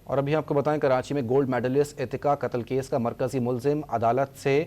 اور ابھی آپ کو بتائیں کراچی میں گولڈ میڈلسٹ اتقا قتل کیس کا مرکزی ملزم عدالت سے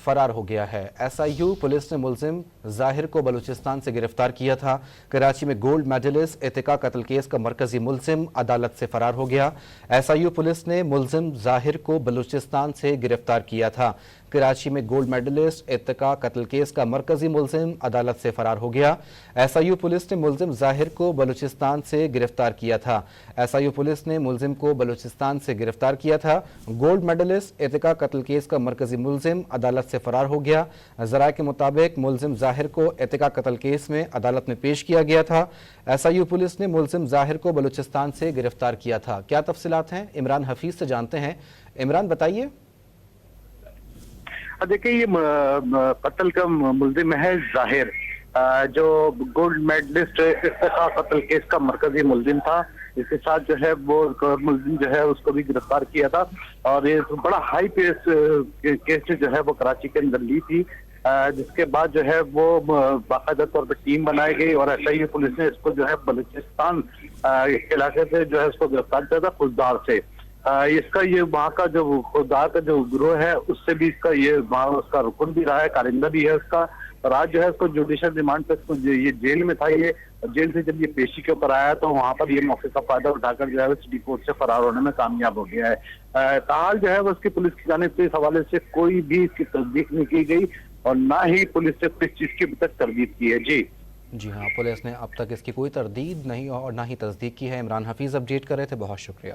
فرار ہو گیا ہے۔ ایس آئی یو پولیس نے ملزم ظاہر کو بلوچستان سے گرفتار کیا تھا۔ کراچی میں گولڈ میڈلسٹ اتقا قتل کیس کا مرکزی ملزم عدالت سے فرار ہو گیا۔ ایس آئی یو پولیس نے ملزم ظاہر کو بلوچستان سے گرفتار کیا تھا۔ کراچی میں گولڈ میڈلسٹ اتقا قتل کیس کا مرکزی ملزم عدالت سے فرار ہو گیا۔ ایس آئی یو پولیس نے ملزم ظاہر کو بلوچستان سے گرفتار کیا تھا۔ ایس آئی یو پولیس نے ملزم کو بلوچستان سے گرفتار کیا تھا۔ گولڈ میڈلسٹ اتقا قتل کیس کا مرکزی ملزم عدالت سے فرار ہو گیا۔ ذرائع کے مطابق ملزم ظاہر کو اتقا قتل کیس میں عدالت میں پیش کیا گیا تھا۔ ایس آئی یو پولیس نے ملزم ظاہر کو بلوچستان سے گرفتار کیا تھا۔ کیا تفصیلات ہیں عمران حفیظ سے جانتے ہیں۔ عمران بتائیے۔ دیکھیں یہ قتل کا ملزم ہے ظاہر، جو گولڈ میڈلسٹ اتقا قتل کیس کا مرکزی ملزم تھا۔ اس کے ساتھ جو ہے وہ ملزم جو ہے اس کو بھی گرفتار کیا تھا، اور یہ بڑا ہائی کیس جو ہے وہ کراچی کے اندر لی تھی، جس کے بعد جو ہے وہ باقاعدہ طور پر ٹیم بنائی گئی اور ایس آئی یو پولیس نے اس کو جو ہے بلوچستان علاقے سے جو ہے اس کو گرفتار کیا تھا خوددار سے۔ اس کا یہ وہاں کا جو خوددار کا جو گروہ ہے اس سے بھی اس کا یہ وہاں اس کا رکن بھی رہا ہے، کارندہ بھی ہے اس کا، اور آج جو ہے اس کو جوڈیشل ریمانڈ پہ اس کو یہ جیل میں تھا، یہ جیل سے جب یہ پیشی کے اوپر آیا تو وہاں پر یہ موقع کا فائدہ اٹھا کر جو ہے سٹی کورٹ سے فرار ہونے میں کامیاب ہو گیا ہے۔ تاحال جو ہے وہ اس کی پولیس کی جانب سے اس حوالے سے کوئی بھی اس کی تصدیق نہیں کی گئی اور نہ ہی پولیس سے کس چیز کی اب تک تردید کی ہے۔ جی ہاں، پولیس نے اب تک اس کی کوئی تردید نہیں اور نہ ہی تصدیق کی ہے۔ عمران حفیظ اپڈیٹ کر رہے تھے، بہت شکریہ۔